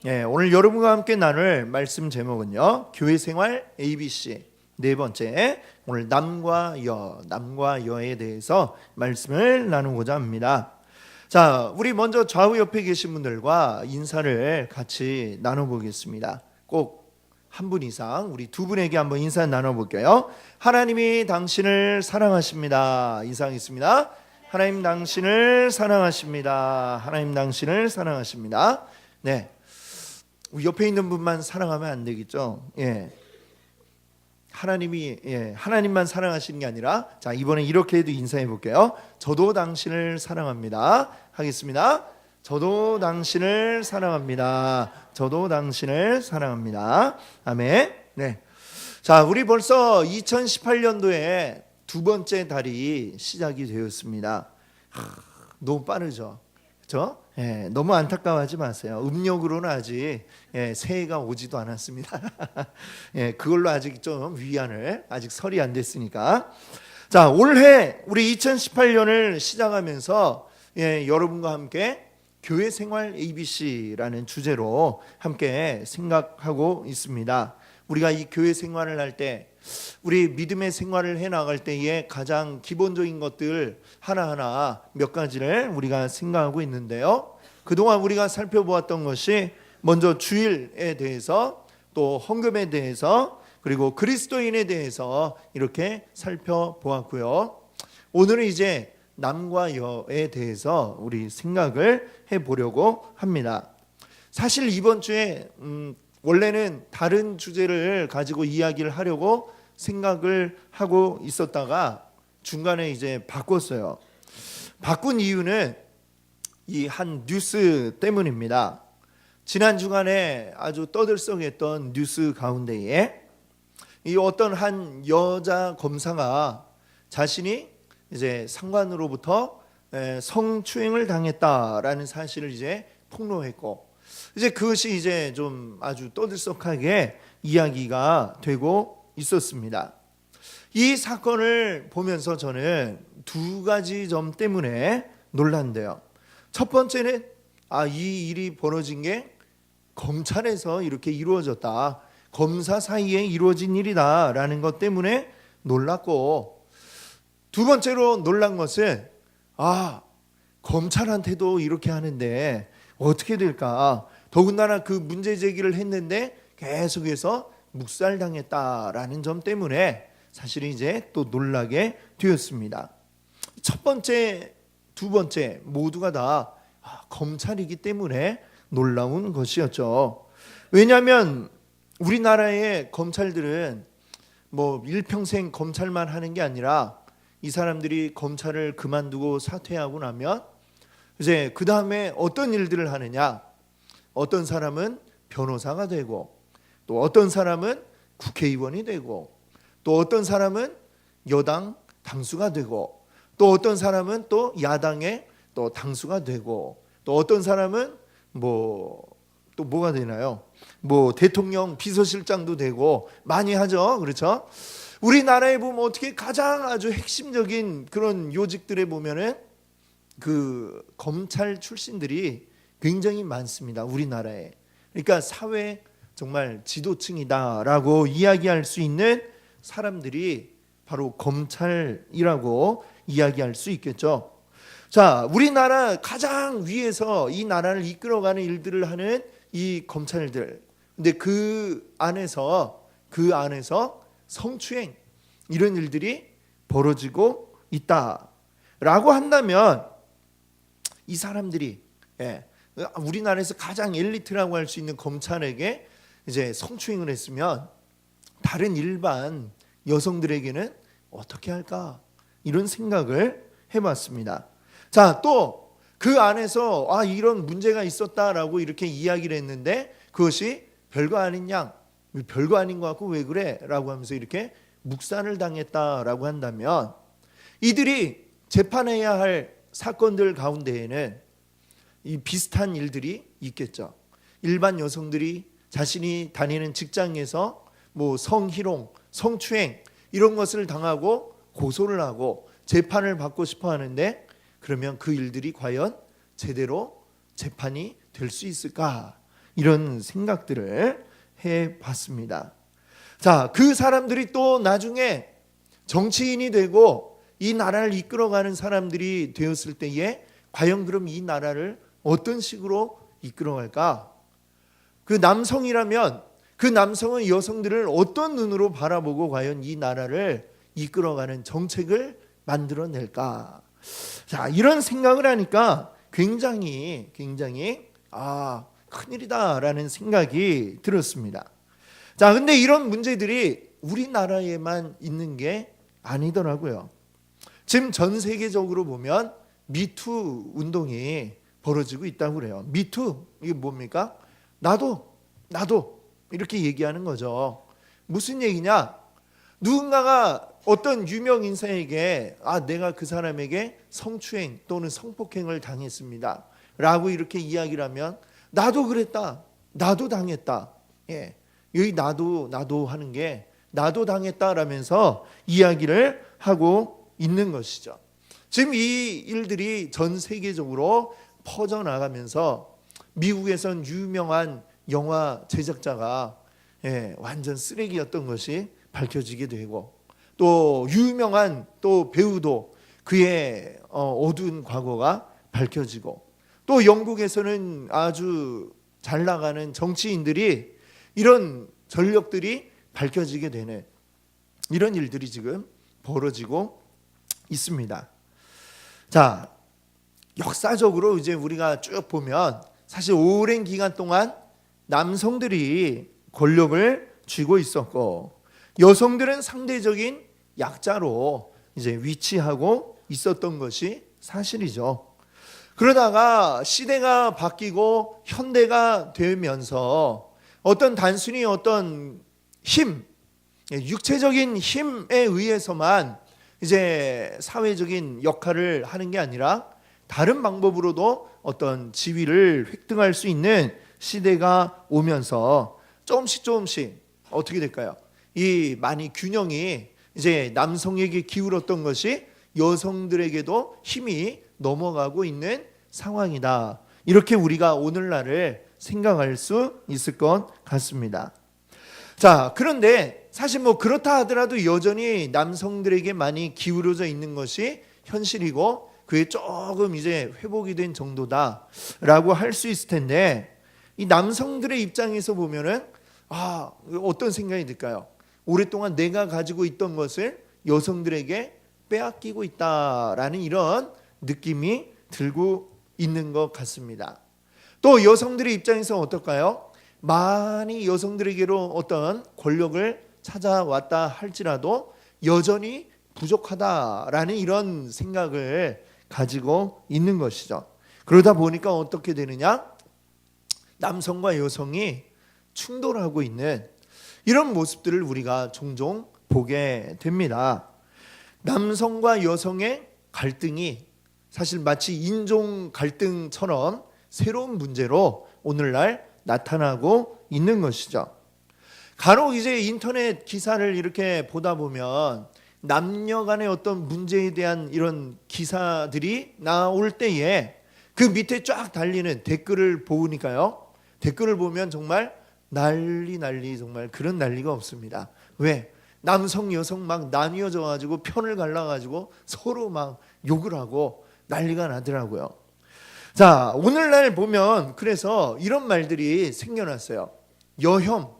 오늘 여러분과 함께 나눌 말씀 제목은요, 교회 생활 ABC. 네 번째, 오늘 남과 여에 대해서 말씀을 나누고자 합니다. 자, 우리 먼저 좌우 옆에 계신 분들과 인사를 같이 나눠보겠습니다. 꼭 한 분 이상, 우리 두 분에게 한번 인사 나눠볼게요. 하나님이 당신을 사랑하십니다. 인사하겠습니다. 하나님 당신을 사랑하십니다. 하나님 당신을 사랑하십니다. 네, 옆에 있는 분만 사랑하면 안 되겠죠. 하나님만 사랑하시는 게 아니라, 자, 이번에 이렇게 해도 인사해 볼게요. 저도 당신을 사랑합니다. 하겠습니다. 저도 당신을 사랑합니다. 저도 당신을 사랑합니다. 아멘. 네. 자, 우리 벌써 2018년도에 두 번째 달이 시작이 되었습니다. 너무 빠르죠? 그렇죠? 너무 안타까워하지 마세요. 음력으로는 아직 새해가 오지도 않았습니다. 그걸로 아직 좀 위안을, 아직 설이 안 됐으니까. 자, 올해 우리 2018년을 시작하면서 여러분과 함께 교회 생활 ABC라는 주제로 함께 생각하고 있습니다. 우리가 이 교회 생활을 할 때, 우리 믿음의 생활을 해나갈 때에 가장 기본적인 것들 하나하나 몇 가지를 우리가 생각하고 있는데요, 그동안 우리가 살펴보았던 것이 먼저 주일에 대해서, 또 헌금에 대해서, 그리고 그리스도인에 대해서 이렇게 살펴보았고요. 오늘은 이제 남과 여에 대해서 우리 생각을 해보려고 합니다. 사실 이번 주에 원래는 다른 주제를 가지고 이야기를 하려고 생각을 하고 있었다가 중간에 이제 바꿨어요. 바꾼 이유는 이 한 뉴스 때문입니다. 지난 주간에 아주 떠들썩했던 뉴스 가운데에 이 어떤 한 여자 검사가 자신이 이제 상관으로부터 성추행을 당했다라는 사실을 이제 폭로했고, 이제 그것이 이제 좀 아주 떠들썩하게 이야기가 되고 있었습니다. 이 사건을 보면서 저는 두 가지 점 때문에 놀란데요. 첫 번째는 이 일이 벌어진 게 검찰에서 이렇게 이루어졌다, 검사 사이에 이루어진 일이다라는 것 때문에 놀랐고, 두 번째로 놀란 것은 검찰한테도 이렇게 하는데 어떻게 될까? 더군다나 그 문제 제기를 했는데 계속해서 묵살당했다라는 점 때문에 사실 이제 또 놀라게 되었습니다. 첫 번째, 두 번째 모두가 다 검찰이기 때문에 놀라운 것이었죠. 왜냐하면 우리나라의 검찰들은 뭐 일평생 검찰만 하는 게 아니라, 이 사람들이 검찰을 그만두고 사퇴하고 나면 이제 그 다음에 어떤 일들을 하느냐, 어떤 사람은 변호사가 되고, 또 어떤 사람은 국회의원이 되고, 또 어떤 사람은 여당 당수가 되고, 또 어떤 사람은 또 야당의 또 당수가 되고, 또 어떤 사람은 또 뭐가 되나요? 대통령 비서실장도 되고 많이 하죠. 그렇죠? 우리나라에 보면 어떻게 가장 아주 핵심적인 그런 요직들에 보면은 그 검찰 출신들이 굉장히 많습니다. 우리나라에. 그러니까 사회 정말 지도층이다라고 이야기할 수 있는 사람들이 바로 검찰이라고 이야기할 수 있겠죠. 자, 우리나라 가장 위에서 이 나라를 이끌어가는 일들을 하는 이 검찰들. 근데 그 안에서 성추행, 이런 일들이 벌어지고 있다라고 한다면, 이 사람들이 우리나라에서 가장 엘리트라고 할 수 있는 검찰에게 이제 성추행을 했으면 다른 일반 여성들에게는 어떻게 할까, 이런 생각을 해봤습니다. 자, 또 그 안에서 이런 문제가 있었다라고 이렇게 이야기를 했는데 그것이 별거 아닌 별거 아닌 것 같고 왜 그래? 라고 하면서 이렇게 묵살을 당했다라고 한다면, 이들이 재판해야 할 사건들 가운데에는 이 비슷한 일들이 있겠죠. 일반 여성들이 자신이 다니는 직장에서 성희롱, 성추행 이런 것을 당하고 고소를 하고 재판을 받고 싶어 하는데, 그러면 그 일들이 과연 제대로 재판이 될 수 있을까? 이런 생각들을 해봤습니다. 자, 그 사람들이 또 나중에 정치인이 되고 이 나라를 이끌어가는 사람들이 되었을 때에 과연 그럼 이 나라를 어떤 식으로 이끌어갈까? 그 남성이라면 그 남성은 여성들을 어떤 눈으로 바라보고 과연 이 나라를 이끌어가는 정책을 만들어낼까? 자, 이런 생각을 하니까 굉장히 큰일이다라는 생각이 들었습니다. 자, 근데 이런 문제들이 우리나라에만 있는 게 아니더라고요. 지금 전 세계적으로 보면 미투 운동이 벌어지고 있다고 그래요. 미투, 이게 뭡니까? 나도 이렇게 얘기하는 거죠. 무슨 얘기냐? 누군가가 어떤 유명 인사에게 내가 그 사람에게 성추행 또는 성폭행을 당했습니다 라고 이렇게 이야기를 하면 나도 그랬다, 나도 당했다. 예, 여기 나도 하는 게 나도 당했다라면서 이야기를 하고 있는 것이죠. 지금 이 일들이 전 세계적으로 퍼져나가면서 미국에선 유명한 영화 제작자가 완전 쓰레기였던 것이 밝혀지게 되고, 또 유명한 또 배우도 그의 어두운 과거가 밝혀지고, 또 영국에서는 아주 잘 나가는 정치인들이 이런 전력들이 밝혀지게 되는 이런 일들이 지금 벌어지고 있습니다. 자, 역사적으로 이제 우리가 쭉 보면 사실 오랜 기간 동안 남성들이 권력을 쥐고 있었고 여성들은 상대적인 약자로 이제 위치하고 있었던 것이 사실이죠. 그러다가 시대가 바뀌고 현대가 되면서 단순히 어떤 힘, 육체적인 힘에 의해서만 이제 사회적인 역할을 하는 게 아니라 다른 방법으로도 어떤 지위를 획득할 수 있는 시대가 오면서 조금씩 어떻게 될까요? 이 많이 균형이 이제 남성에게 기울었던 것이 여성들에게도 힘이 넘어가고 있는 상황이다. 이렇게 우리가 오늘날을 생각할 수 있을 것 같습니다. 자, 그런데 사실 그렇다 하더라도 여전히 남성들에게 많이 기울어져 있는 것이 현실이고 그게 조금 이제 회복이 된 정도다라고 할 수 있을 텐데, 이 남성들의 입장에서 보면은 어떤 생각이 들까요? 오랫동안 내가 가지고 있던 것을 여성들에게 빼앗기고 있다라는 이런 느낌이 들고 있는 것 같습니다. 또 여성들의 입장에서 어떨까요? 많이 여성들에게로 어떤 권력을 찾아왔다 할지라도 여전히 부족하다라는 이런 생각을 가지고 있는 것이죠. 그러다 보니까 어떻게 되느냐? 남성과 여성이 충돌하고 있는 이런 모습들을 우리가 종종 보게 됩니다. 남성과 여성의 갈등이 사실 마치 인종 갈등처럼 새로운 문제로 오늘날 나타나고 있는 것이죠. 간혹 이제 인터넷 기사를 이렇게 보다 보면 남녀 간의 어떤 문제에 대한 이런 기사들이 나올 때에 그 밑에 쫙 달리는 댓글을 보니까요, 댓글을 보면 정말 난리 정말 그런 난리가 없습니다. 왜? 남성 여성 막 나뉘어져 가지고 편을 갈라 가지고 서로 막 욕을 하고 난리가 나더라고요. 자, 오늘날 보면 그래서 이런 말들이 생겨났어요. 여혐,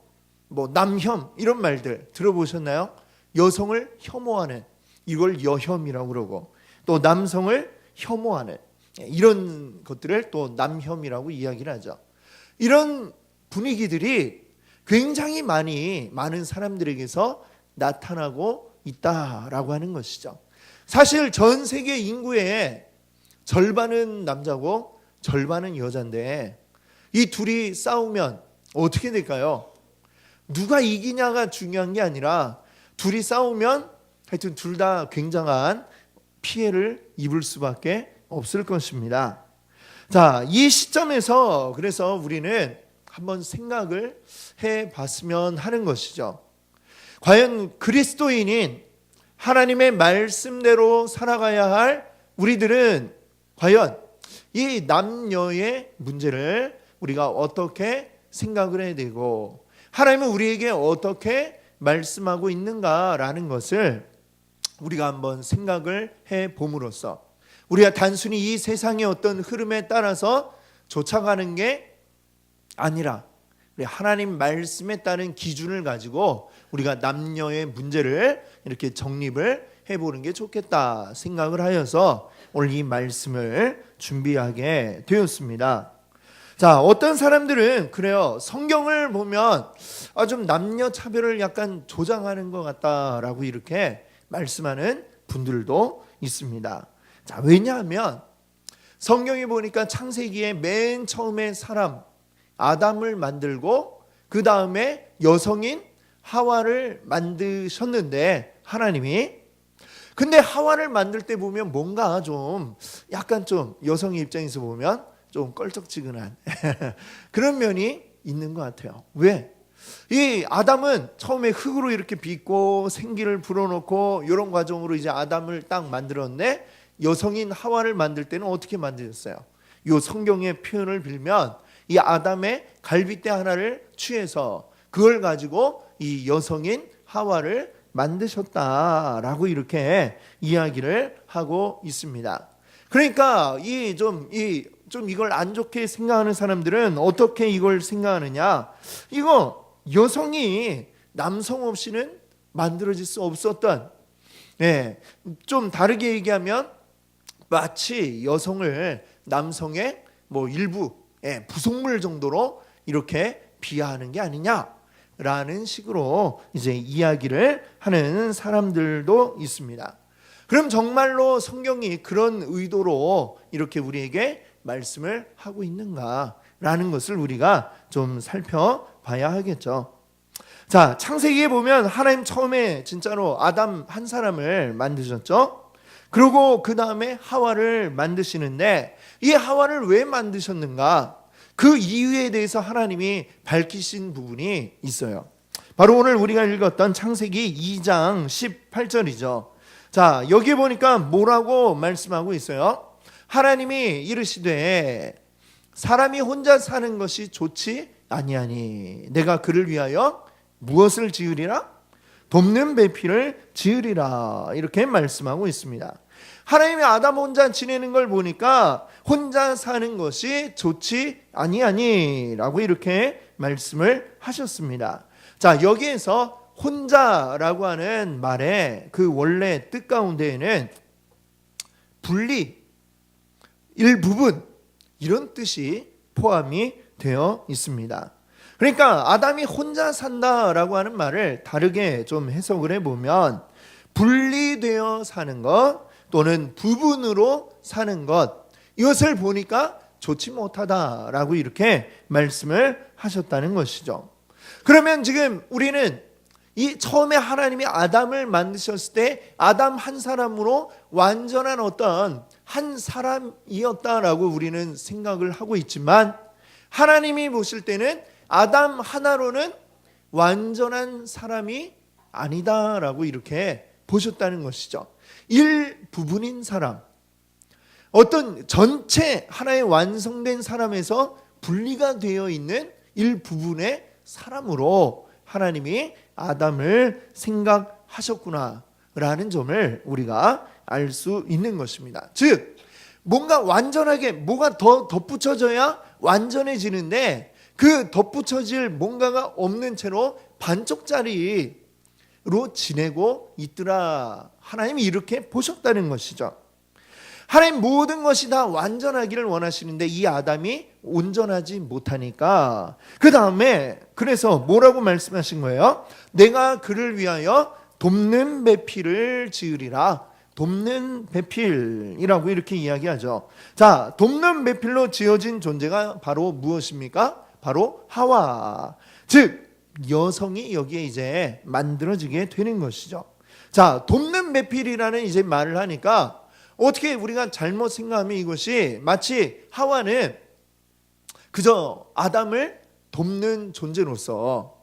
남혐 이런 말들 들어보셨나요? 여성을 혐오하는, 이걸 여혐이라고 그러고, 또 남성을 혐오하는 이런 것들을 또 남혐이라고 이야기를 하죠. 이런 분위기들이 굉장히 많은 사람들에게서 나타나고 있다라고 하는 것이죠. 사실 전 세계 인구의 절반은 남자고 절반은 여자인데 이 둘이 싸우면 어떻게 될까요? 누가 이기냐가 중요한 게 아니라 둘이 싸우면 하여튼 둘 다 굉장한 피해를 입을 수밖에 없을 것입니다. 자, 이 시점에서 그래서 우리는 한번 생각을 해봤으면 하는 것이죠. 과연 그리스도인인 하나님의 말씀대로 살아가야 할 우리들은 과연 이 남녀의 문제를 우리가 어떻게 생각을 해야 되고, 하나님은 우리에게 어떻게 말씀하고 있는가라는 것을 우리가 한번 생각을 해 봄으로써 우리가 단순히 이 세상의 어떤 흐름에 따라서 쫓아가는 게 아니라 우리 하나님 말씀에 따른 기준을 가지고 우리가 남녀의 문제를 이렇게 정립을 해보는 게 좋겠다 생각을 하여서 오늘 이 말씀을 준비하게 되었습니다. 자, 어떤 사람들은 그래요. 성경을 보면 좀 남녀 차별을 약간 조장하는 것 같다라고 이렇게 말씀하는 분들도 있습니다. 자, 왜냐하면 성경에 보니까 창세기에 맨 처음에 사람 아담을 만들고 그 다음에 여성인 하와를 만드셨는데 하나님이, 근데 하와를 만들 때 보면 뭔가 좀 약간 좀 여성의 입장에서 보면 좀 껄쩍지근한 그런 면이 있는 것 같아요. 왜? 이 아담은 처음에 흙으로 이렇게 빚고 생기를 불어넣고 이런 과정으로 이제 아담을 딱 만들었는데 여성인 하와를 만들 때는 어떻게 만드셨어요? 이 성경의 표현을 빌면 이 아담의 갈빗대 하나를 취해서 그걸 가지고 이 여성인 하와를 만드셨다라고 이렇게 이야기를 하고 있습니다. 그러니까 좀 이걸 안 좋게 생각하는 사람들은 어떻게 이걸 생각하느냐? 이거 여성이 남성 없이는 만들어질 수 없었던, 좀 다르게 얘기하면 마치 여성을 남성의 일부 부속물 정도로 이렇게 비하하는 게 아니냐라는 식으로 이제 이야기를 하는 사람들도 있습니다. 그럼 정말로 성경이 그런 의도로 이렇게 우리에게 말씀을 하고 있는가라는 것을 우리가 좀 살펴봐야 하겠죠. 자, 창세기에 보면 하나님 처음에 진짜로 아담 한 사람을 만드셨죠. 그리고 그 다음에 하와를 만드시는데 이 하와를 왜 만드셨는가? 그 이유에 대해서 하나님이 밝히신 부분이 있어요. 바로 오늘 우리가 읽었던 창세기 2장 18절이죠. 자, 여기 보니까 뭐라고 말씀하고 있어요? 하나님이 이르시되 사람이 혼자 사는 것이 좋지 아니하니 내가 그를 위하여 무엇을 지으리라? 돕는 배필을 지으리라. 이렇게 말씀하고 있습니다. 하나님이 아담 혼자 지내는 걸 보니까 혼자 사는 것이 좋지 아니하니라고 이렇게 말씀을 하셨습니다. 자, 여기에서 혼자라고 하는 말의 그 원래 뜻 가운데에는 분리, 일부분 이런 뜻이 포함이 되어 있습니다. 그러니까 아담이 혼자 산다라고 하는 말을 다르게 좀 해석을 해보면 분리되어 사는 것 또는 부분으로 사는 것, 이것을 보니까 좋지 못하다라고 이렇게 말씀을 하셨다는 것이죠. 그러면 지금 우리는 이 처음에 하나님이 아담을 만드셨을 때 아담 한 사람으로 완전한 어떤 한 사람이었다라고 우리는 생각을 하고 있지만 하나님이 보실 때는 아담 하나로는 완전한 사람이 아니다라고 이렇게 보셨다는 것이죠. 일부분인 사람, 어떤 전체 하나의 완성된 사람에서 분리가 되어 있는 일부분의 사람으로 하나님이 아담을 생각하셨구나라는 점을 우리가 알 수 있는 것입니다. 즉 뭔가 완전하게 뭐가 더 덧붙여져야 완전해지는데 그 덧붙여질 뭔가가 없는 채로 반쪽짜리로 지내고 있더라. 하나님이 이렇게 보셨다는 것이죠. 하나님 모든 것이 다 완전하기를 원하시는데 이 아담이 온전하지 못하니까 그 다음에 그래서 뭐라고 말씀하신 거예요? 내가 그를 위하여 돕는 배필을 지으리라. 돕는 배필이라고 이렇게 이야기하죠. 자, 돕는 배필로 지어진 존재가 바로 무엇입니까? 바로 하와, 즉 여성이 여기에 이제 만들어지게 되는 것이죠. 자, 돕는 배필이라는 이제 말을 하니까 어떻게 우리가 잘못 생각하면 이것이 마치 하와는 그저 아담을 돕는 존재로서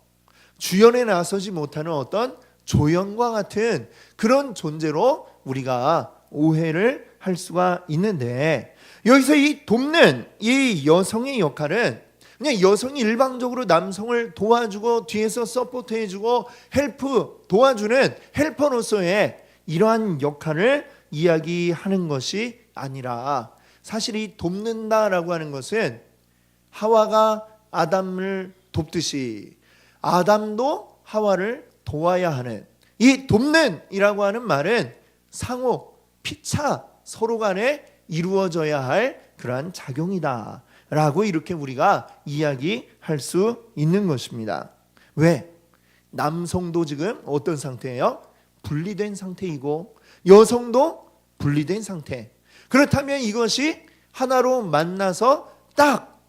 주연에 나서지 못하는 어떤 조연과 같은 그런 존재로 우리가 오해를 할 수가 있는데 여기서 이 돕는 이 여성의 역할은 그냥 여성이 일방적으로 남성을 도와주고 뒤에서 서포트해주고 헬프 도와주는 헬퍼로서의 이러한 역할을 이야기하는 것이 아니라, 사실 이 돕는다라고 하는 것은 하와가 아담을 돕듯이 아담도 하와를 도와야 하는, 이 돕는이라고 하는 말은 상호 피차 서로 간에 이루어져야 할 그러한 작용이다 라고 이렇게 우리가 이야기할 수 있는 것입니다. 왜? 남성도 지금 어떤 상태예요? 분리된 상태이고 여성도 분리된 상태. 그렇다면 이것이 하나로 만나서 딱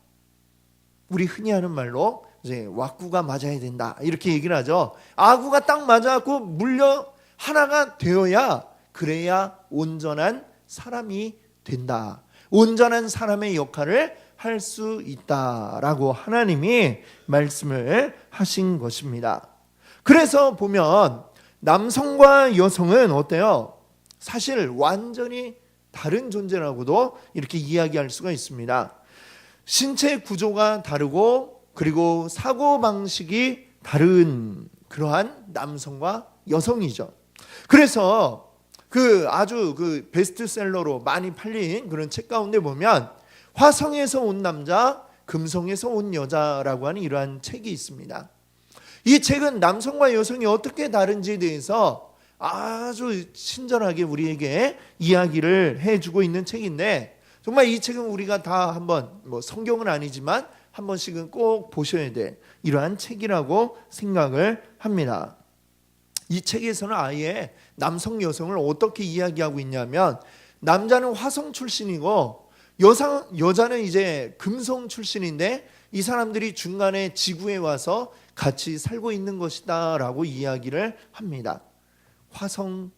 우리 흔히 하는 말로 이제 왁구가 맞아야 된다 이렇게 얘기를 하죠. 아구가 딱 맞아갖고 물려 하나가 되어야, 그래야 온전한 사람이 된다. 온전한 사람의 역할을 할 수 있다라고 하나님이 말씀을 하신 것입니다. 그래서 보면 남성과 여성은 어때요? 사실 완전히 다른 존재라고도 이렇게 이야기할 수가 있습니다. 신체 구조가 다르고 그리고 사고방식이 다른 그러한 남성과 여성이죠. 그래서 아주 베스트셀러로 많이 팔린 그런 책 가운데 보면 화성에서 온 남자, 금성에서 온 여자라고 하는 이러한 책이 있습니다. 이 책은 남성과 여성이 어떻게 다른지에 대해서 아주 친절하게 우리에게 이야기를 해주고 있는 책인데, 정말 이 책은 우리가 다 한번, 성경은 아니지만 한 번씩은 꼭 보셔야 될 이러한 책이라고 생각을 합니다. 이 책에서는 아예 남성 여성을 어떻게 이야기하고 있냐면, 남자는 화성 출신이고 여자는 이제 금성 출신인데 이 사람들이 중간에 지구에 와서 같이 살고 있는 것이다 라고 이야기를 합니다. 화성,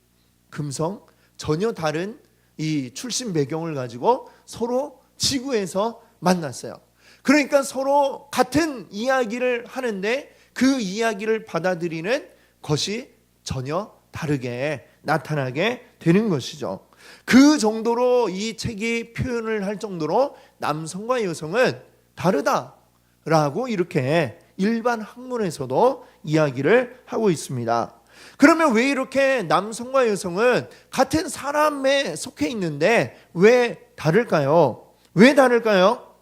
금성 전혀 다른 이 출신 배경을 가지고 서로 지구에서 만났어요. 그러니까 서로 같은 이야기를 하는데 그 이야기를 받아들이는 것이 전혀 다르게 나타나게 되는 것이죠. 그 정도로 이 책이 표현을 할 정도로 남성과 여성은 다르다라고 이렇게 일반 학문에서도 이야기를 하고 있습니다. 그러면 왜 이렇게 남성과 여성은 같은 사람에 속해 있는데 왜 다를까요? 왜 다를까요?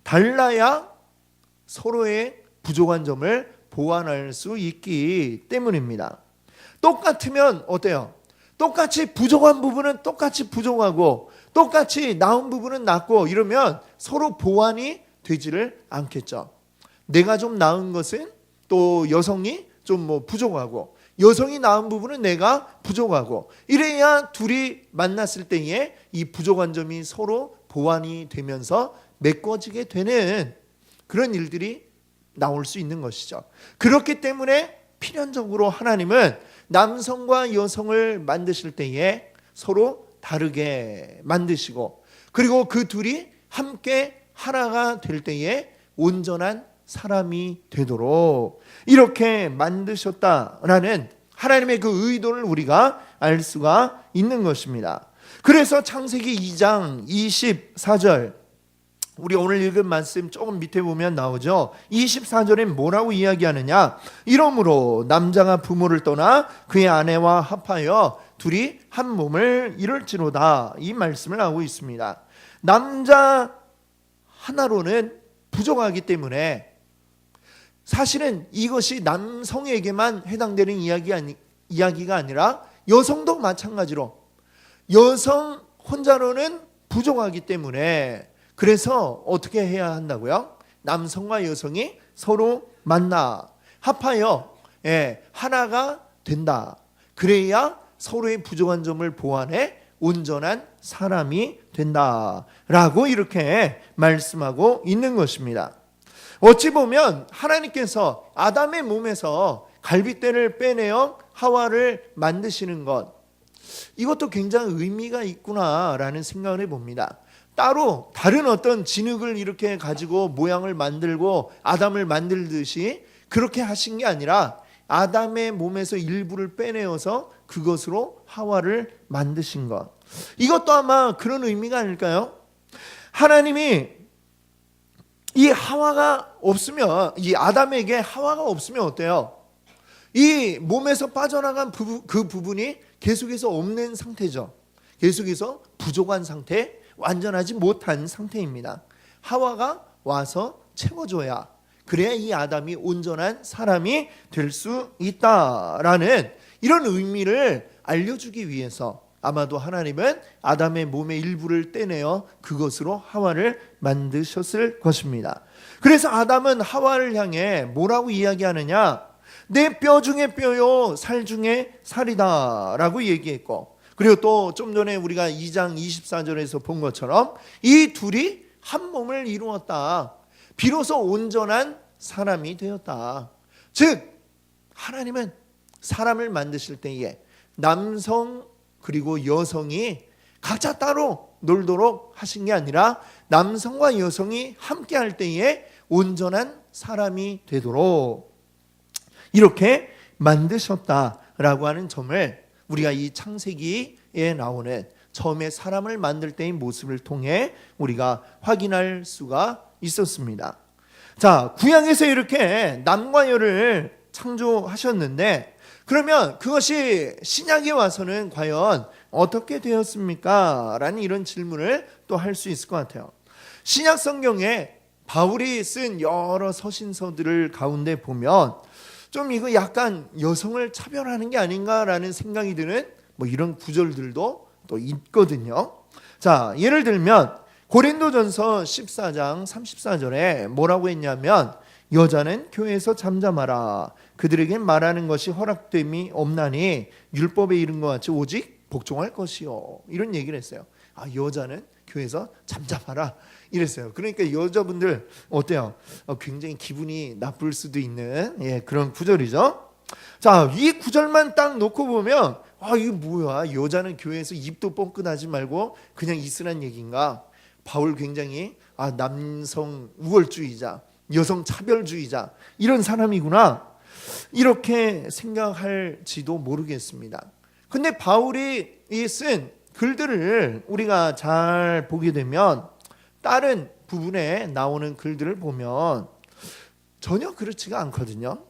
달라야 서로의 부족한 점을 보완할 수 있기 때문입니다. 똑같으면 어때요? 똑같이 부족한 부분은 똑같이 부족하고 똑같이 나은 부분은 낮고 이러면 서로 보완이 되지를 않겠죠. 내가 좀 나은 것은 또 여성이 좀 부족하고, 여성이 나은 부분은 내가 부족하고, 이래야 둘이 만났을 때에 이 부족한 점이 서로 보완이 되면서 메꿔지게 되는 그런 일들이 나올 수 있는 것이죠. 그렇기 때문에 필연적으로 하나님은 남성과 여성을 만드실 때에 서로 다르게 만드시고, 그리고 그 둘이 함께 하나가 될 때에 온전한 사람이 되도록 이렇게 만드셨다라는 하나님의 그 의도를 우리가 알 수가 있는 것입니다. 그래서 창세기 2장 24절, 우리 오늘 읽은 말씀 조금 밑에 보면 나오죠. 24절에 뭐라고 이야기하느냐? 이러므로 남자가 부모를 떠나 그의 아내와 합하여 둘이 한 몸을 이룰지로다, 이 말씀을 하고 있습니다. 남자 하나로는 부족하기 때문에 사실은 이것이 남성에게만 해당되는 이야기가 아니라 여성도 마찬가지로 여성 혼자로는 부족하기 때문에, 그래서 어떻게 해야 한다고요? 남성과 여성이 서로 만나 합하여 하나가 된다. 그래야 서로의 부족한 점을 보완해 온전한 사람이 된다라고 이렇게 말씀하고 있는 것입니다. 어찌 보면 하나님께서 아담의 몸에서 갈빗대를 빼내어 하와를 만드시는 것, 이것도 굉장히 의미가 있구나라는 생각을 해봅니다. 따로 다른 어떤 진흙을 이렇게 가지고 모양을 만들고 아담을 만들듯이 그렇게 하신 게 아니라 아담의 몸에서 일부를 빼내어서 그것으로 하와를 만드신 것, 이것도 아마 그런 의미가 아닐까요? 하나님이 이 하와가 없으면, 이 아담에게 하와가 없으면 어때요? 이 몸에서 빠져나간 그 부분이 계속해서 없는 상태죠. 계속해서 부족한 상태, 완전하지 못한 상태입니다. 하와가 와서 채워줘야, 그래야 이 아담이 온전한 사람이 될 수 있다라는 이런 의미를 알려주기 위해서 아마도 하나님은 아담의 몸의 일부를 떼내어 그것으로 하와를 만드셨을 것입니다. 그래서 아담은 하와를 향해 뭐라고 이야기하느냐? 내 뼈 중에 뼈요 살 중에 살이다 라고 얘기했고, 그리고 또 좀 전에 우리가 2장 24절에서 본 것처럼 이 둘이 한 몸을 이루었다. 비로소 온전한 사람이 되었다. 즉 하나님은 사람을 만드실 때에 남성 그리고 여성이 각자 따로 놀도록 하신 게 아니라 남성과 여성이 함께 할 때에 온전한 사람이 되도록 이렇게 만드셨다라고 하는 점을 우리가 이 창세기에 나오는 처음에 사람을 만들 때의 모습을 통해 우리가 확인할 수가 있었습니다. 자, 구약에서 이렇게 남과 여를 창조하셨는데, 그러면 그것이 신약에 와서는 과연 어떻게 되었습니까? 라는 이런 질문을 또 할 수 있을 것 같아요. 신약 성경에 바울이 쓴 여러 서신서들을 가운데 보면 좀 이거 약간 여성을 차별하는 게 아닌가라는 생각이 드는 뭐 이런 구절들도 또 있거든요. 자, 예를 들면 고린도전서 14장 34절에 뭐라고 했냐면, 여자는 교회에서 잠잠하라. 그들에게 말하는 것이 허락됨이 없나니 율법에 이른 것 같이 오직 복종할 것이요. 이런 얘기를 했어요. 아, 여자는 교회에서 잠잠하라 이랬어요. 그러니까 여자분들 어때요? 굉장히 기분이 나쁠 수도 있는 그런 구절이죠. 자, 이 구절만 딱 놓고 보면 이게 뭐야? 여자는 교회에서 입도 뻥끗하지 말고 그냥 있으란 얘기인가? 바울 굉장히 남성 우월주의자, 여성 차별주의자 이런 사람이구나, 이렇게 생각할지도 모르겠습니다. 근데 바울이 쓴 글들을 우리가 잘 보게 되면 다른 부분에 나오는 글들을 보면 전혀 그렇지가 않거든요.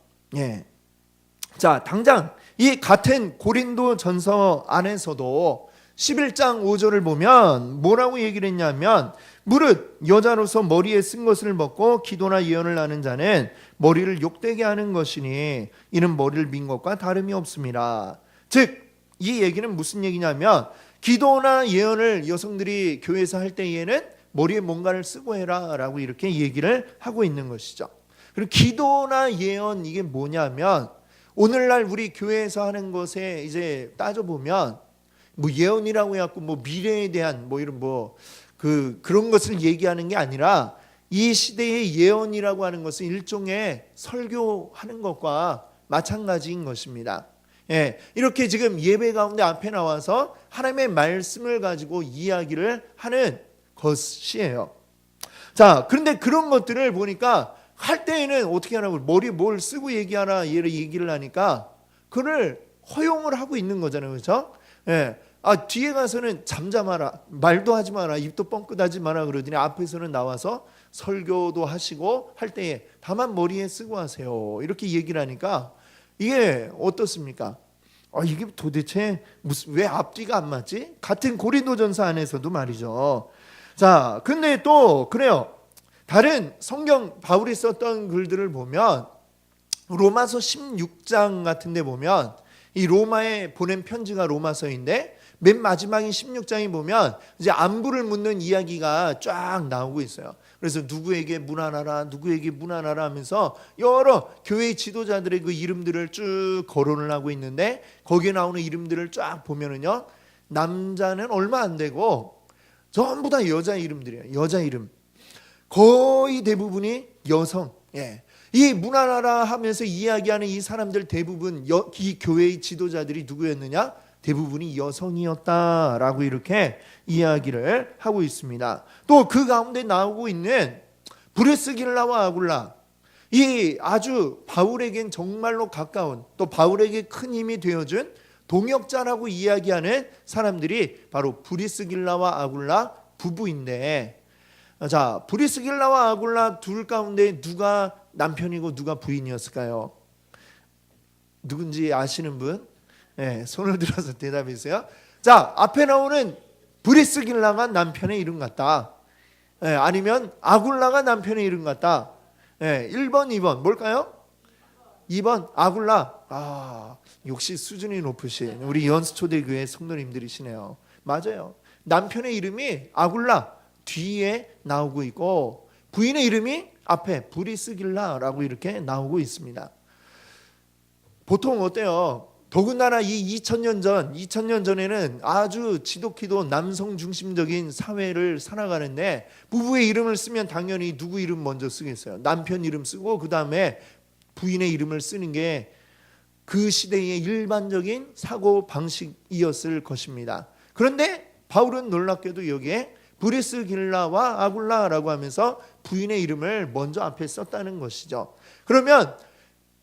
자, 당장 이 같은 고린도전서 안에서도 11장 5절을 보면 뭐라고 얘기를 했냐면, 무릇 여자로서 머리에 쓴 것을 먹고 기도나 예언을 하는 자는 머리를 욕되게 하는 것이니 이는 머리를 민 것과 다름이 없습니다. 즉 이 얘기는 무슨 얘기냐면, 기도나 예언을 여성들이 교회에서 할 때에는 머리에 뭔가를 쓰고 해라 라고 이렇게 얘기를 하고 있는 것이죠. 그리고 기도나 예언, 이게 뭐냐면 오늘날 우리 교회에서 하는 것에 이제 따져보면 뭐 예언이라고 해갖고 뭐 미래에 대한 뭐 이런 그런 것을 얘기하는 게 아니라, 이 시대의 예언이라고 하는 것은 일종의 설교하는 것과 마찬가지인 것입니다. 이렇게 지금 예배 가운데 앞에 나와서 하나님의 말씀을 가지고 이야기를 하는 것이에요. 자, 그런데 그런 것들을 보니까 할 때에는 어떻게 하라고, 머리에 뭘 쓰고 얘기하라 얘기를 하니까 그를 허용을 하고 있는 거잖아요. 그렇죠? 뒤에 가서는 잠잠하라, 말도 하지 마라, 입도 뻥끗하지 마라 그러더니 앞에서는 나와서 설교도 하시고 할 때에 다만 머리에 쓰고 하세요 이렇게 얘기를 하니까 이게 어떻습니까? 이게 도대체 왜 앞뒤가 안 맞지? 같은 고린도전서 안에서도 말이죠. 자, 근데 또 그래요. 다른 성경 바울이 썼던 글들을 보면 로마서 16장 같은 데 보면, 이 로마에 보낸 편지가 로마서인데 맨 마지막인 16장에 보면 이제 안부를 묻는 이야기가 쫙 나오고 있어요. 그래서 누구에게 문안하라, 누구에게 문안하라 하면서 여러 교회 지도자들의 그 이름들을 쭉 거론을 하고 있는데, 거기에 나오는 이름들을 쫙 보면은요, 남자는 얼마 안 되고 전부 다 여자 이름들이에요. 여자 이름. 거의 대부분이 여성. 이 문안하라 하면서 이야기하는 이 사람들 대부분 이 교회의 지도자들이 누구였느냐? 대부분이 여성이었다라고 이렇게 이야기를 하고 있습니다. 또 그 가운데 나오고 있는 브리스길라와 아굴라, 이 아주 바울에겐 정말로 가까운, 또 바울에게 큰 힘이 되어준 동역자라고 이야기하는 사람들이 바로 브리스길라와 아굴라 부부인데, 자, 브리스길라와 아굴라 둘 가운데 누가 남편이고 누가 부인이었을까요? 누군지 아시는 분? 네, 손을 들어서 대답해 주세요. 자, 앞에 나오는 브리스길라가 남편의 이름 같다. 네, 아니면 아굴라가 남편의 이름 같다. 네, 1번, 2번 뭘까요? 2번 아굴라. 역시 수준이 높으신 우리 연수초대교회 성도님들이시네요. 맞아요. 남편의 이름이 아굴라 뒤에 나오고 있고 부인의 이름이 앞에 브리스길라라고 이렇게 나오고 있습니다. 보통 어때요? 더군다나 이 2000년 전에는 아주 지독히도 남성 중심적인 사회를 살아가는데 부부의 이름을 쓰면 당연히 누구 이름 먼저 쓰겠어요? 남편 이름 쓰고 그 다음에 부인의 이름을 쓰는 게 그 시대의 일반적인 사고 방식이었을 것입니다. 그런데 바울은 놀랍게도 여기에 브리스길라와 아굴라라고 하면서 부인의 이름을 먼저 앞에 썼다는 것이죠. 그러면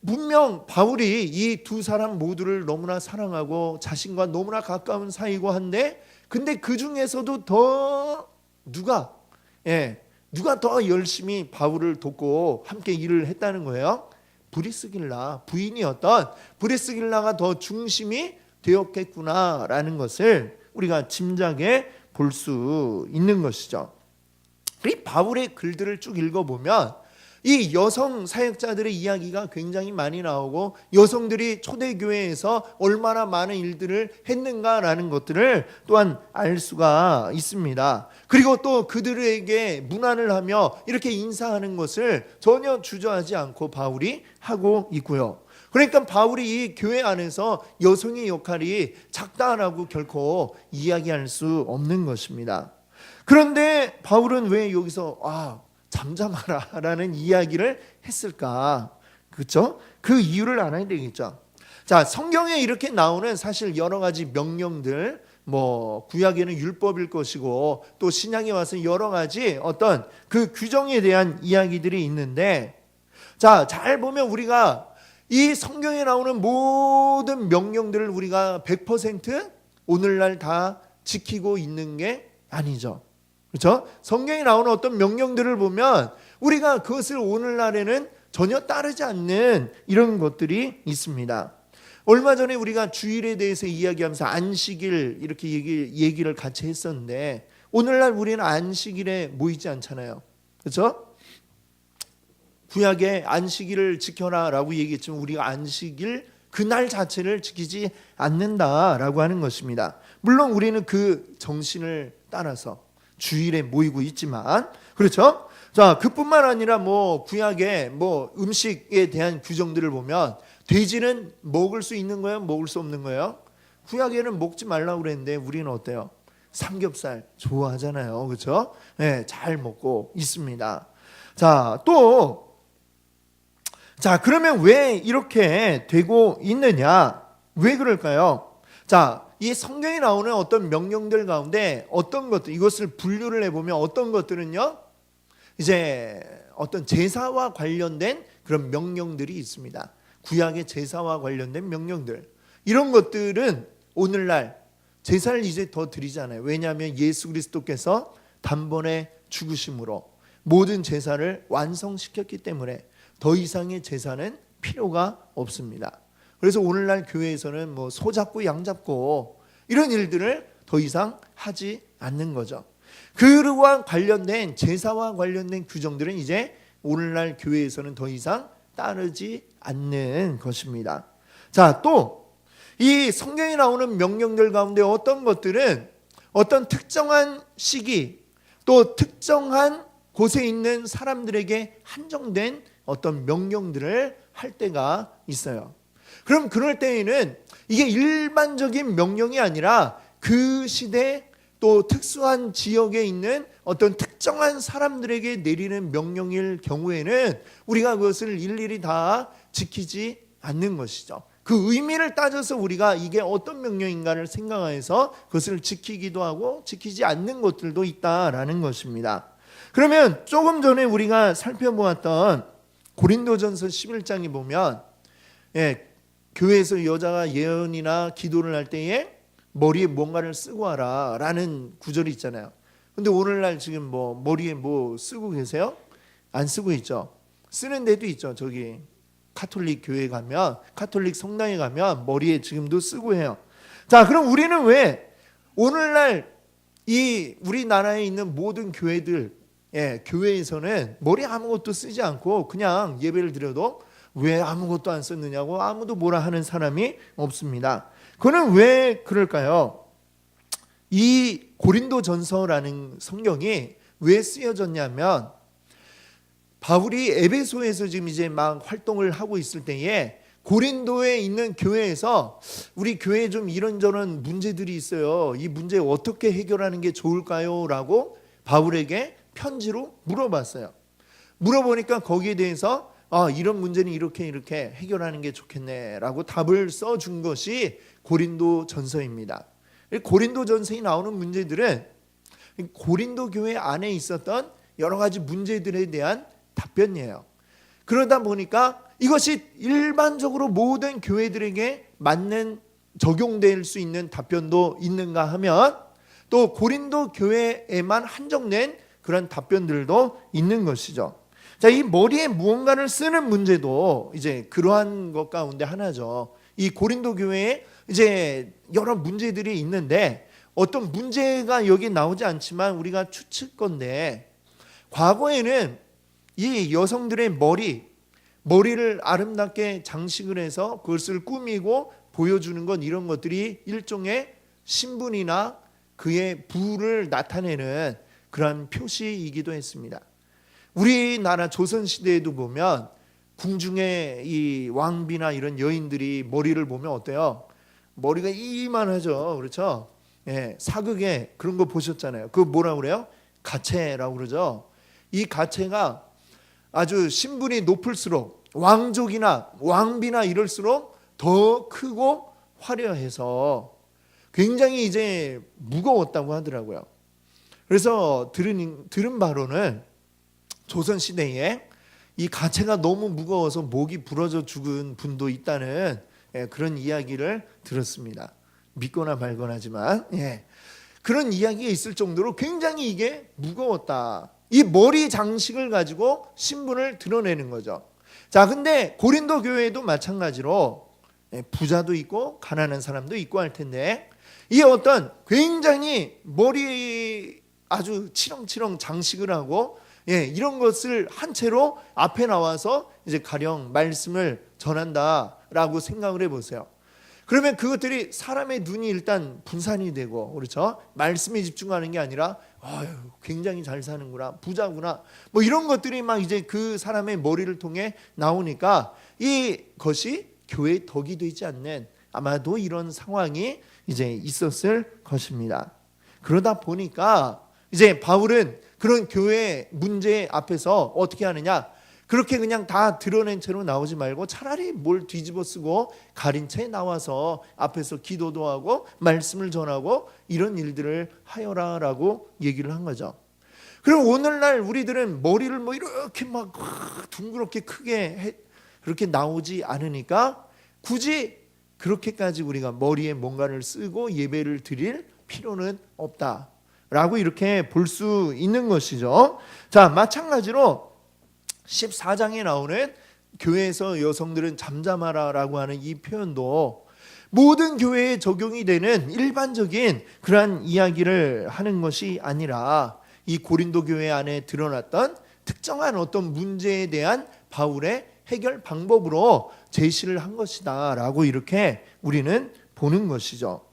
분명 바울이 이 두 사람 모두를 너무나 사랑하고 자신과 너무나 가까운 사이고 한데 근데 그 중에서도 더 누가 더 열심히 바울을 돕고 함께 일을 했다는 거예요? 브리스길라 부인이었던 브리스길라가 더 중심이 되었겠구나라는 것을 우리가 짐작해 볼 수 있는 것이죠. 이 바울의 글들을 쭉 읽어보면 이 여성 사역자들의 이야기가 굉장히 많이 나오고 여성들이 초대교회에서 얼마나 많은 일들을 했는가라는 것들을 또한 알 수가 있습니다. 그리고 또 그들에게 문안을 하며 이렇게 인사하는 것을 전혀 주저하지 않고 바울이 하고 있고요. 그러니까 바울이 이 교회 안에서 여성의 역할이 작다라고 결코 이야기할 수 없는 것입니다. 그런데 바울은 왜 여기서 잠잠하라 라는 이야기를 했을까? 그렇죠? 그 이유를 알아야 되겠죠. 자, 성경에 이렇게 나오는 사실 여러 가지 명령들, 구약에는 율법일 것이고 또 신약에 와서 여러 가지 어떤 그 규정에 대한 이야기들이 있는데, 자, 잘 보면 우리가 이 성경에 나오는 모든 명령들을 우리가 100% 오늘날 다 지키고 있는 게 아니죠. 그렇죠? 성경에 나오는 어떤 명령들을 보면 우리가 그것을 오늘날에는 전혀 따르지 않는 이런 것들이 있습니다. 얼마 전에 우리가 주일에 대해서 이야기하면서 안식일 이렇게 얘기를 같이 했었는데 오늘날 우리는 안식일에 모이지 않잖아요. 그렇죠? 구약에 안식일을 지켜라라고 얘기했지만 우리가 안식일 그날 자체를 지키지 않는다라고 하는 것입니다. 물론 우리는 그 정신을 따라서 주일에 모이고 있지만, 그렇죠? 자, 그뿐만 아니라 구약의 음식에 대한 규정들을 보면 돼지는 먹을 수 있는 거예요? 먹을 수 없는 거예요? 구약에는 먹지 말라고 그랬는데 우리는 어때요? 삼겹살 좋아하잖아요. 그렇죠? 네, 잘 먹고 있습니다. 그러면 왜 이렇게 되고 있느냐? 왜 그럴까요? 자, 이 성경에 나오는 어떤 명령들 가운데 어떤 것들, 이것을 분류를 해보면 어떤 것들은요, 이제 어떤 제사와 관련된 그런 명령들이 있습니다. 구약의 제사와 관련된 명령들. 이런 것들은 오늘날 제사를 이제 더 드리잖아요. 왜냐하면 예수 그리스도께서 단번에 죽으심으로 모든 제사를 완성시켰기 때문에 더 이상의 제사는 필요가 없습니다. 그래서 오늘날 교회에서는 소 잡고 양 잡고 이런 일들을 더 이상 하지 않는 거죠. 그와 관련된 제사와 관련된 규정들은 이제 오늘날 교회에서는 더 이상 따르지 않는 것입니다. 자, 또 이 성경에 나오는 명령들 가운데 어떤 것들은 어떤 특정한 시기 또 특정한 곳에 있는 사람들에게 한정된 어떤 명령들을 할 때가 있어요. 그럼 그럴 때에는 이게 일반적인 명령이 아니라 그 시대 또 특수한 지역에 있는 어떤 특정한 사람들에게 내리는 명령일 경우에는 우리가 그것을 일일이 다 지키지 않는 것이죠. 그 의미를 따져서 우리가 이게 어떤 명령인가를 생각해서 그것을 지키기도 하고 지키지 않는 것들도 있다라는 것입니다. 그러면 조금 전에 우리가 살펴보았던 고린도전서 11장에 보면 교회에서 여자가 예언이나 기도를 할 때에 머리에 뭔가를 쓰고 와라 라는 구절이 있잖아요. 근데 오늘날 지금 뭐 머리에 뭐 쓰고 계세요? 안 쓰고 있죠. 쓰는 데도 있죠. 저기 카톨릭 교회 가면, 카톨릭 성당에 가면 머리에 지금도 쓰고 해요. 자, 그럼 우리는 왜 오늘날 이 우리나라에 있는 모든 교회들, 교회에서는 머리 아무것도 쓰지 않고 그냥 예배를 드려도 왜 아무것도 안 썼느냐고 아무도 뭐라 하는 사람이 없습니다. 그거는 왜 그럴까요? 이 고린도전서라는 성경이 왜 쓰여졌냐면, 바울이 에베소에서 지금 이제 막 활동을 하고 있을 때에 고린도에 있는 교회에서 우리 교회에 좀 이런저런 문제들이 있어요. 이 문제 어떻게 해결하는 게 좋을까요? 라고 바울에게 편지로 물어봤어요. 물어보니까 거기에 대해서 이런 문제는 이렇게 해결하는 게 좋겠네 라고 답을 써준 것이 고린도전서입니다. 고린도전서에 나오는 문제들은 고린도 교회 안에 있었던 여러 가지 문제들에 대한 답변이에요. 그러다 보니까 이것이 일반적으로 모든 교회들에게 맞는, 적용될 수 있는 답변도 있는가 하면 또 고린도 교회에만 한정된 그런 답변들도 있는 것이죠. 자, 이 머리에 무언가를 쓰는 문제도 이제 그러한 것 가운데 하나죠. 이 고린도 교회에 이제 여러 문제들이 있는데, 어떤 문제가 여기 나오지 않지만 우리가 추측건데, 과거에는 이 여성들의 머리를 아름답게 장식을 해서 그것을 꾸미고 보여주는 것, 이런 것들이 일종의 신분이나 그의 부를 나타내는 그런 표시이기도 했습니다. 우리나라 조선시대에도 보면 궁중의 이 왕비나 이런 여인들이 머리를 보면 어때요? 머리가 이만하죠. 그렇죠? 사극에 그런 거 보셨잖아요. 그거 뭐라고 그래요? 가채라고 그러죠. 이 가채가 아주 신분이 높을수록, 왕족이나 왕비나 이럴수록 더 크고 화려해서 굉장히 이제 무거웠다고 하더라고요. 그래서 들은 바로는 조선시대에 이 가채가 너무 무거워서 목이 부러져 죽은 분도 있다는 그런 이야기를 들었습니다. 믿거나 말거나지만 그런 이야기가 있을 정도로 굉장히 이게 무거웠다. 이 머리 장식을 가지고 신분을 드러내는 거죠. 자, 근데 고린도 교회도 마찬가지로 부자도 있고 가난한 사람도 있고 할 텐데, 이 어떤 굉장히 머리 아주 치렁치렁 장식을 하고 이런 것을 한 채로 앞에 나와서 이제 가령 말씀을 전한다라고 생각을 해보세요. 그러면 그것들이 사람의 눈이 일단 분산이 되고, 그렇죠? 말씀에 집중하는 게 아니라 굉장히 잘 사는구나, 부자구나, 뭐 이런 것들이 막 이제 그 사람의 머리를 통해 나오니까 이것이 교회의 덕이 되지 않는, 아마도 이런 상황이 이제 있었을 것입니다. 그러다 보니까 이제 바울은 그런 교회 문제 앞에서 어떻게 하느냐, 그렇게 그냥 다 드러낸 채로 나오지 말고 차라리 뭘 뒤집어 쓰고 가린 채 나와서 앞에서 기도도 하고 말씀을 전하고 이런 일들을 하여라라고 얘기를 한 거죠. 그럼 오늘날 우리들은 머리를 뭐 이렇게 막 둥그렇게 크게 그렇게 나오지 않으니까 굳이 그렇게까지 우리가 머리에 뭔가를 쓰고 예배를 드릴 필요는 없다라고 이렇게 볼 수 있는 것이죠. 자, 마찬가지로 14장에 나오는 교회에서 여성들은 잠잠하라라고 하는 이 표현도 모든 교회에 적용이 되는 일반적인 그러한 이야기를 하는 것이 아니라 이 고린도 교회 안에 드러났던 특정한 어떤 문제에 대한 바울의 해결 방법으로 제시를 한 것이다 라고 이렇게 우리는 보는 것이죠.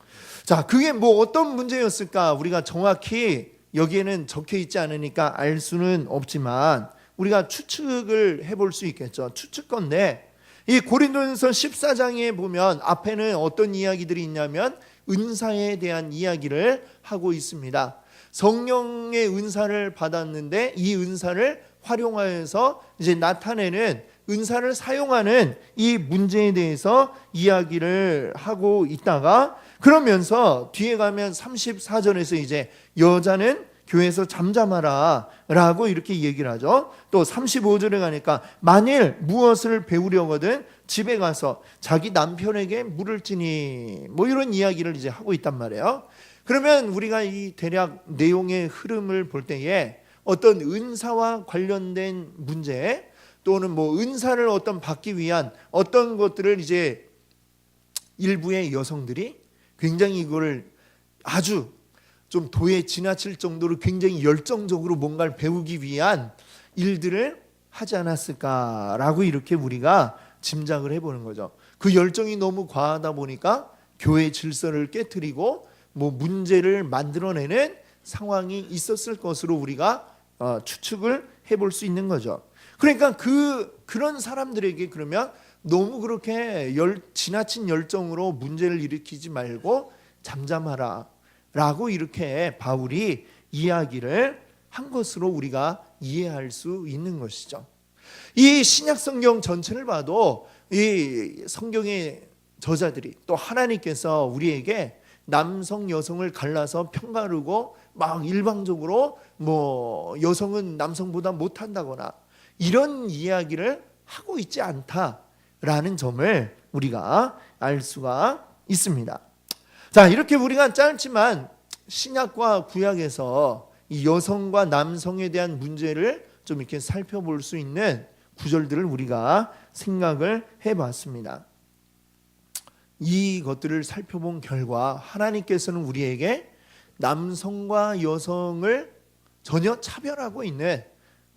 자, 그게 뭐 어떤 문제였을까 우리가 정확히 여기에는 적혀 있지 않으니까 알 수는 없지만 우리가 추측을 해볼 수 있겠죠. 추측건데 이 고린도전서 14장에 보면 앞에는 어떤 이야기들이 있냐면 은사에 대한 이야기를 하고 있습니다. 성령의 은사를 받았는데 이 은사를 활용하여서 이제 나타내는, 은사를 사용하는 이 문제에 대해서 이야기를 하고 있다가, 그러면서 뒤에 가면 34절에서 이제 여자는 교회에서 잠잠하라 라고 이렇게 얘기를 하죠. 또 35절에 가니까 만일 무엇을 배우려거든 집에 가서 자기 남편에게 물을지니, 뭐 이런 이야기를 이제 하고 있단 말이에요. 그러면 우리가 이 대략 내용의 흐름을 볼 때에 어떤 은사와 관련된 문제, 또는 뭐 은사를 어떤 받기 위한 어떤 것들을 이제 일부의 여성들이 굉장히 이거를 아주 좀 도에 지나칠 정도로 굉장히 열정적으로 뭔가를 배우기 위한 일들을 하지 않았을까라고 이렇게 우리가 짐작을 해보는 거죠. 그 열정이 너무 과하다 보니까 교회 질서를 깨트리고 뭐 문제를 만들어내는 상황이 있었을 것으로 우리가 추측을 해볼 수 있는 거죠. 그러니까 그런 사람들에게 그러면 너무 그렇게 지나친 열정으로 문제를 일으키지 말고 잠잠하라 라고 이렇게 바울이 이야기를 한 것으로 우리가 이해할 수 있는 것이죠. 이 신약 성경 전체를 봐도 이 성경의 저자들이 또 하나님께서 우리에게 남성 여성을 갈라서 편가르고 막 일방적으로 뭐 여성은 남성보다 못한다거나 이런 이야기를 하고 있지 않다라는 점을 우리가 알 수가 있습니다. 자, 이렇게 우리가 짧지만 신약과 구약에서 이 여성과 남성에 대한 문제를 좀 이렇게 살펴볼 수 있는 구절들을 우리가 생각을 해봤습니다. 이것들을 살펴본 결과 하나님께서는 우리에게 남성과 여성을 전혀 차별하고 있는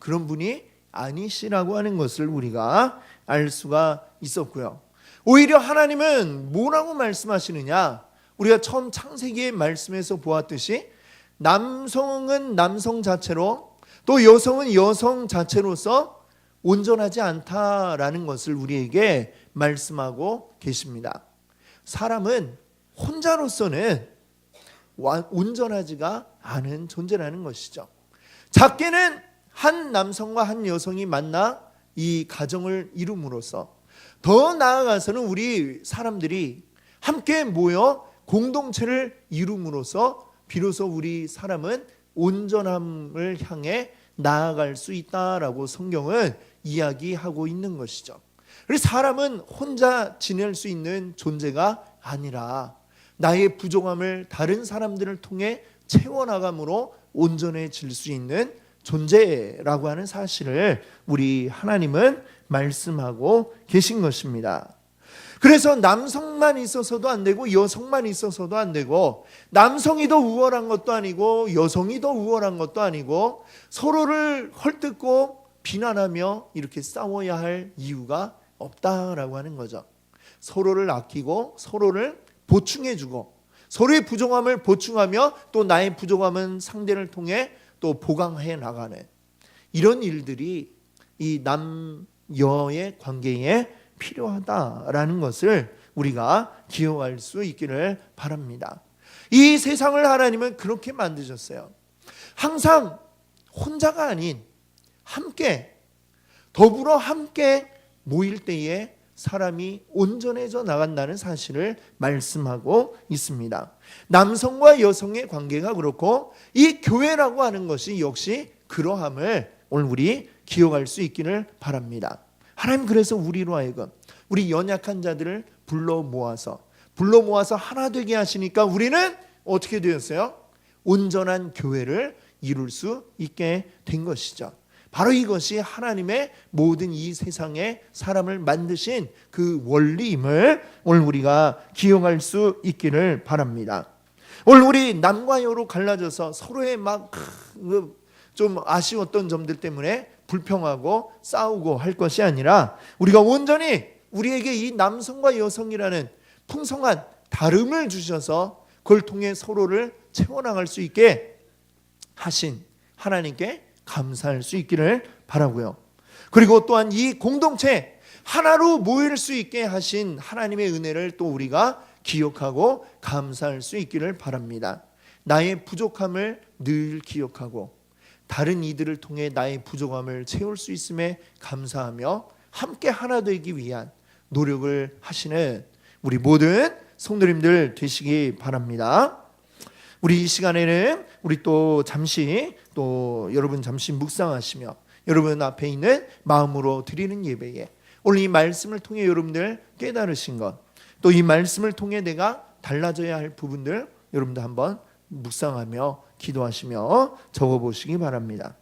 그런 분이 아니시라고 하는 것을 우리가 알 수가 있었고요. 오히려 하나님은 뭐라고 말씀하시느냐? 우리가 처음 창세기의 말씀에서 보았듯이 남성은 남성 자체로 또 여성은 여성 자체로서 온전하지 않다라는 것을 우리에게 말씀하고 계십니다. 사람은 혼자로서는 온전하지가 않은 존재라는 것이죠. 작게는 한 남성과 한 여성이 만나 이 가정을 이룸으로써, 더 나아가서는 우리 사람들이 함께 모여 공동체를 이룸으로써 비로소 우리 사람은 온전함을 향해 나아갈 수 있다라고 성경은 이야기하고 있는 것이죠. 그래서 사람은 혼자 지낼 수 있는 존재가 아니라 나의 부족함을 다른 사람들을 통해 채워나감으로 온전해질 수 있는 존재라고 하는 사실을 우리 하나님은 말씀하고 계신 것입니다. 그래서 남성만 있어서도 안 되고 여성만 있어서도 안 되고 남성이 더 우월한 것도 아니고 여성이 더 우월한 것도 아니고 서로를 헐뜯고 비난하며 이렇게 싸워야 할 이유가 없다라고 하는 거죠. 서로를 아끼고 서로를 보충해주고 서로의 부족함을 보충하며 또 나의 부족함은 상대를 통해 또 보강해 나가는 이런 일들이 이 남여의 관계에 필요하다라는 것을 우리가 기억할 수 있기를 바랍니다. 이 세상을 하나님은 그렇게 만드셨어요. 항상 혼자가 아닌 함께, 더불어 함께 모일 때에 사람이 온전해져 나간다는 사실을 말씀하고 있습니다. 남성과 여성의 관계가 그렇고 이 교회라고 하는 것이 역시 그러함을 오늘 우리 기억할 수 있기를 바랍니다. 하나님 그래서 우리로 하여금 우리 연약한 자들을 불러 모아서 하나 되게 하시니까 우리는 어떻게 되었어요? 온전한 교회를 이룰 수 있게 된 것이죠. 바로 이것이 하나님의 모든 이 세상에 사람을 만드신 그 원리임을 오늘 우리가 기억할 수 있기를 바랍니다. 오늘 우리 남과 여로 갈라져서 서로의 막 좀 아쉬웠던 점들 때문에 불평하고 싸우고 할 것이 아니라 우리가 온전히 우리에게 이 남성과 여성이라는 풍성한 다름을 주셔서 그걸 통해 서로를 채워나갈 수 있게 하신 하나님께 감사할 수 있기를 바라고요. 그리고 또한 이 공동체 하나로 모일 수 있게 하신 하나님의 은혜를 또 우리가 기억하고 감사할 수 있기를 바랍니다. 나의 부족함을 늘 기억하고 다른 이들을 통해 나의 부족함을 채울 수 있음에 감사하며 함께 하나 되기 위한 노력을 하시는 우리 모든 성도님들 되시기 바랍니다. 우리 이 시간에는 우리 또 여러분 잠시 묵상하시며 여러분 앞에 있는 마음으로 드리는 예배에 오늘 이 말씀을 통해 여러분들 깨달으신 것, 또 이 말씀을 통해 내가 달라져야 할 부분들 여러분들 한번 묵상하며 기도하시며 적어보시기 바랍니다.